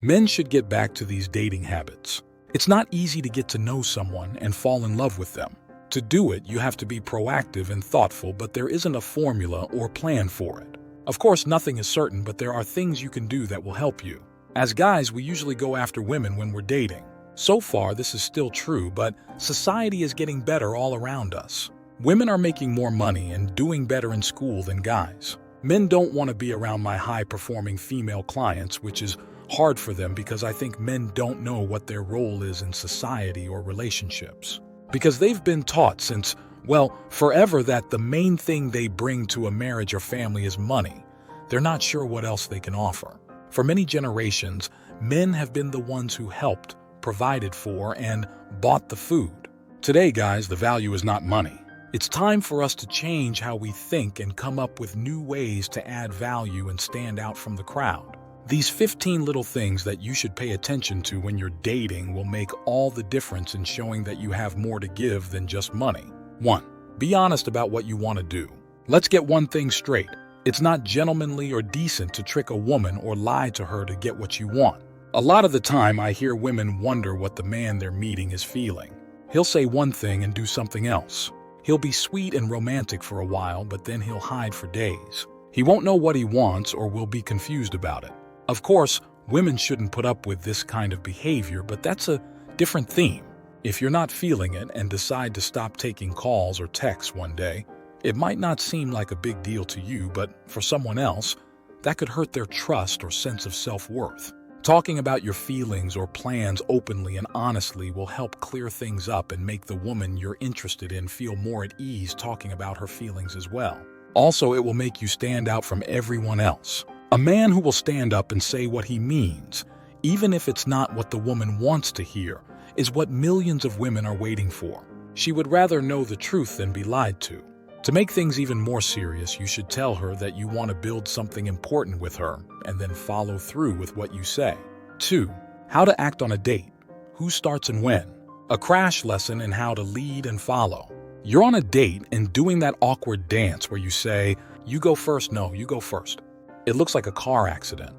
Men should get back to these dating habits. It's not easy to get to know someone and fall in love with them. To do it, you have to be proactive and thoughtful, but there isn't a formula or plan for it. Of course, nothing is certain, but there are things you can do that will help you. As guys, we usually go after women when we're dating. So far, this is still true, but society is getting better all around us. Women are making more money and doing better in school than guys. Men don't want to be around my high-performing female clients, which is hard for them because I think men don't know what their role is in society or relationships. Because they've been taught since, well, forever that the main thing they bring to a marriage or family is money. They're not sure what else they can offer. For many generations, men have been the ones who helped, provided for, and bought the food. Today, guys, the value is not money. It's time for us to change how we think and come up with new ways to add value and stand out from the crowd. These 15 little things that you should pay attention to when you're dating will make all the difference in showing that you have more to give than just money. 1. Be honest about what you want to do. Let's get one thing straight. It's not gentlemanly or decent to trick a woman or lie to her to get what you want. A lot of the time, I hear women wonder what the man they're meeting is feeling. He'll say one thing and do something else. He'll be sweet and romantic for a while, but then he'll hide for days. He won't know what he wants or will be confused about it. Of course, women shouldn't put up with this kind of behavior, but that's a different theme. If you're not feeling it and decide to stop taking calls or texts one day, it might not seem like a big deal to you, but for someone else, that could hurt their trust or sense of self-worth. Talking about your feelings or plans openly and honestly will help clear things up and make the woman you're interested in feel more at ease talking about her feelings as well. Also, it will make you stand out from everyone else. A man who will stand up and say what he means, even if it's not what the woman wants to hear, is what millions of women are waiting for. She would rather know the truth than be lied to. To make things even more serious, you should tell her that you want to build something important with her and then follow through with what you say. 2. How to act on a date. Who starts and when. A crash lesson in how to lead and follow. You're on a date and doing that awkward dance where you say, "You go first, no, you go first." It looks like a car accident.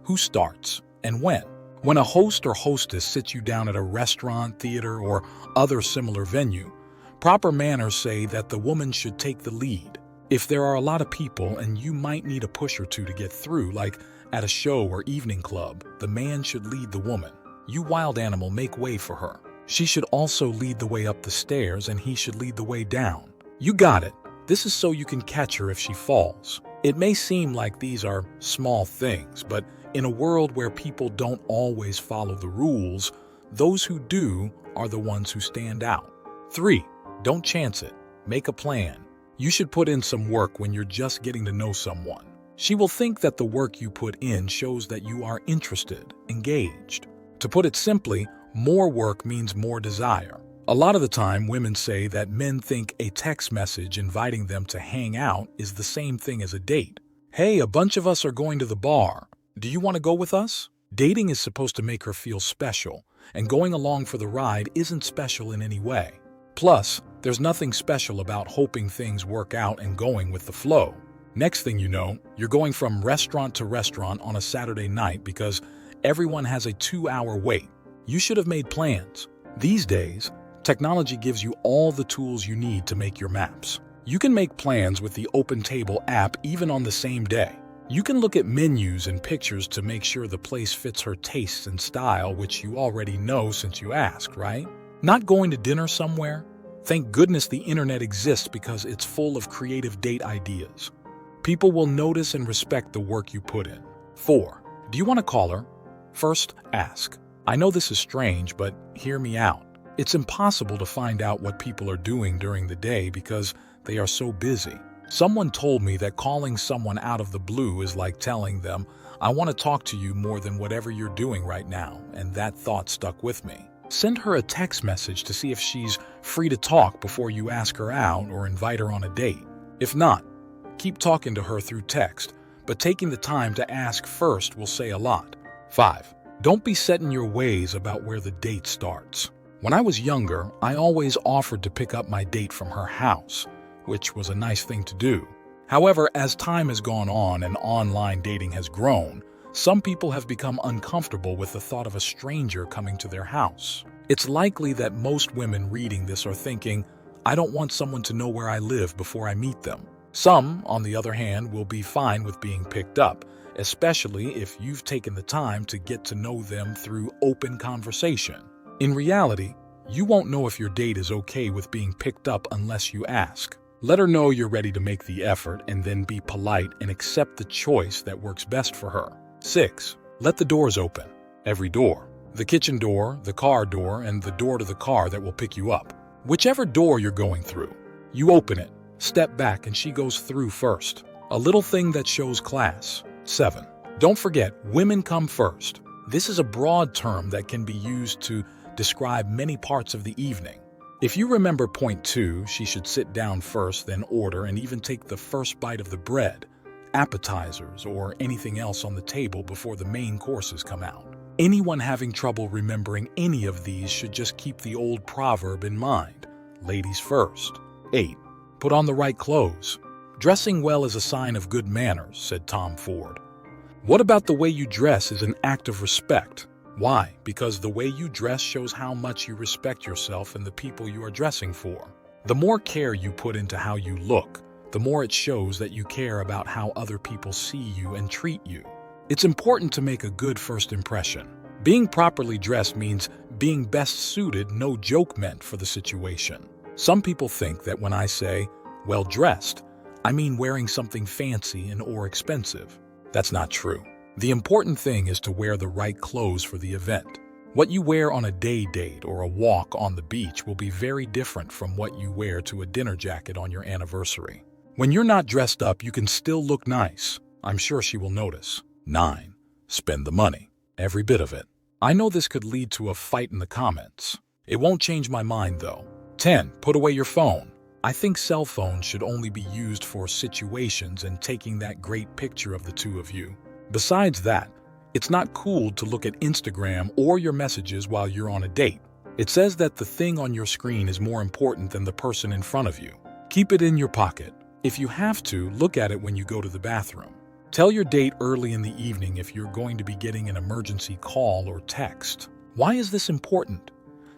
Who starts and when? When a host or hostess sits you down at a restaurant, theater, or other similar venue, proper manners say that the woman should take the lead. If there are a lot of people and you might need a push or two to get through, like at a show or evening club, the man should lead the woman. You wild animal, make way for her. She should also lead the way up the stairs and he should lead the way down. You got it. This is so you can catch her if she falls. It may seem like these are small things, but in a world where people don't always follow the rules, those who do are the ones who stand out. 3. Don't chance it. Make a plan. You should put in some work when you're just getting to know someone. She will think that the work you put in shows that you are interested, engaged. To put it simply, more work means more desire. A lot of the time, women say that men think a text message inviting them to hang out is the same thing as a date. Hey, a bunch of us are going to the bar. Do you want to go with us? Dating is supposed to make her feel special, and going along for the ride isn't special in any way. Plus, there's nothing special about hoping things work out and going with the flow. Next thing you know, you're going from restaurant to restaurant on a Saturday night because everyone has a 2-hour wait. You should have made plans. These days, technology gives you all the tools you need to make your maps. You can make plans with the OpenTable app even on the same day. You can look at menus and pictures to make sure the place fits her tastes and style, which you already know since you asked, right? Not going to dinner somewhere? Thank goodness the internet exists because it's full of creative date ideas. People will notice and respect the work you put in. 4. Do you want to call her? First, ask. I know this is strange, but hear me out. It's impossible to find out what people are doing during the day because they are so busy. Someone told me that calling someone out of the blue is like telling them, "I want to talk to you more than whatever you're doing right now," and that thought stuck with me. Send her a text message to see if she's free to talk before you ask her out or invite her on a date. If not, keep talking to her through text, but taking the time to ask first will say a lot. 5. Don't be set in your ways about where the date starts. When I was younger, I always offered to pick up my date from her house, which was a nice thing to do. However, as time has gone on and online dating has grown, Some people have become uncomfortable with the thought of a stranger coming to their house. It's likely that most women reading this are thinking, I don't want someone to know where I live before I meet them. Some, on the other hand, will be fine with being picked up, especially if you've taken the time to get to know them through open conversation. In reality, you won't know if your date is okay with being picked up unless you ask. Let her know you're ready to make the effort and then be polite and accept the choice that works best for her. 6. Let the doors open. Every door. The kitchen door, the car door, and the door to the car that will pick you up. Whichever door you're going through, you open it, step back, and she goes through first. A little thing that shows class. 7. Don't forget, women come first. This is a broad term that can be used to describe many parts of the evening. If you remember point 2, she should sit down first, then order and even take the first bite of the bread, appetizers, or anything else on the table before the main courses come out. Anyone having trouble remembering any of these should just keep the old proverb in mind. Ladies first. 8. Put on the right clothes. Dressing well is a sign of good manners, said Tom Ford. What about the way you dress is an act of respect? Why? Because the way you dress shows how much you respect yourself and the people you are dressing for. The more care you put into how you look, the more it shows that you care about how other people see you and treat you. It's important to make a good first impression. Being properly dressed means being best suited, no joke meant for the situation. Some people think that when I say, well dressed, I mean wearing something fancy and or expensive. That's not true. The important thing is to wear the right clothes for the event. What you wear on a day date or a walk on the beach will be very different from what you wear to a dinner jacket on your anniversary. When you're not dressed up, you can still look nice. I'm sure she will notice. 9. Spend the money. Every bit of it. I know this could lead to a fight in the comments. It won't change my mind though. 10. Put away your phone. I think cell phones should only be used for situations and taking that great picture of the two of you. Besides that, it's not cool to look at Instagram or your messages while you're on a date. It says that the thing on your screen is more important than the person in front of you. Keep it in your pocket. If you have to, look at it when you go to the bathroom. Tell your date early in the evening if you're going to be getting an emergency call or text. Why is this important?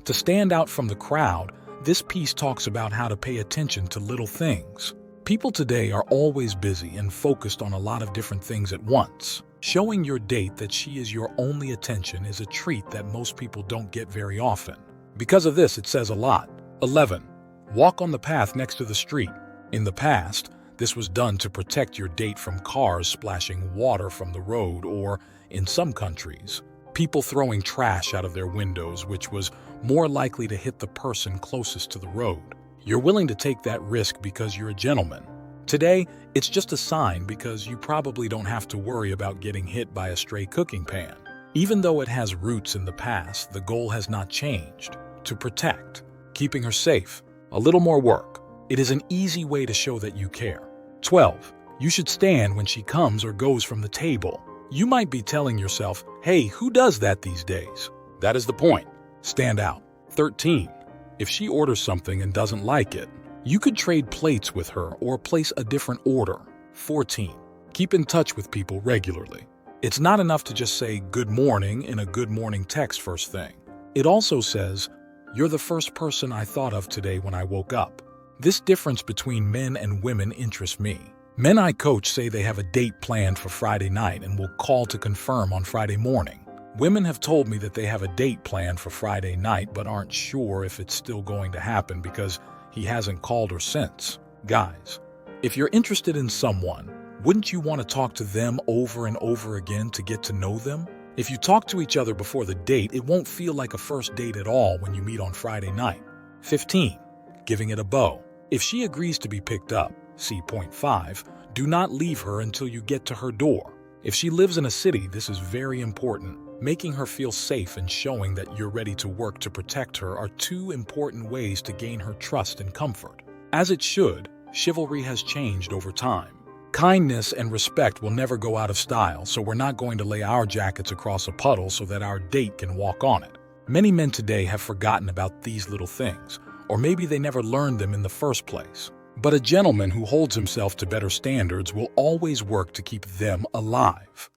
To stand out from the crowd, this piece talks about how to pay attention to little things. People today are always busy and focused on a lot of different things at once. Showing your date that she is your only attention is a treat that most people don't get very often. Because of this, it says a lot. 11. Walk on the path next to the street. In the past, this was done to protect your date from cars splashing water from the road or, in some countries, people throwing trash out of their windows, which was more likely to hit the person closest to the road. You're willing to take that risk because you're a gentleman. Today, it's just a sign because you probably don't have to worry about getting hit by a stray cooking pan. Even though it has roots in the past, the goal has not changed. To protect, keeping her safe. A little more work. It is an easy way to show that you care. 12. You should stand when she comes or goes from the table. You might be telling yourself, hey, who does that these days? That is the point. Stand out. 13. If she orders something and doesn't like it, you could trade plates with her or place a different order. 14. Keep in touch with people regularly. It's not enough to just say good morning in a good morning text first thing. It also says, you're the first person I thought of today when I woke up. This difference between men and women interests me. Men I coach say they have a date planned for Friday night and will call to confirm on Friday morning. Women have told me that they have a date planned for Friday night but aren't sure if it's still going to happen because he hasn't called her since. Guys, if you're interested in someone, wouldn't you want to talk to them over and over again to get to know them? If you talk to each other before the date, it won't feel like a first date at all when you meet on Friday night. 15. Giving it a bow. If she agrees to be picked up, see point 5, do not leave her until you get to her door. If she lives in a city, this is very important. Making her feel safe and showing that you're ready to work to protect her are two important ways to gain her trust and comfort. As it should, chivalry has changed over time. Kindness and respect will never go out of style, so we're not going to lay our jackets across a puddle so that our date can walk on it. Many men today have forgotten about these little things, or maybe they never learned them in the first place. But a gentleman who holds himself to better standards will always work to keep them alive.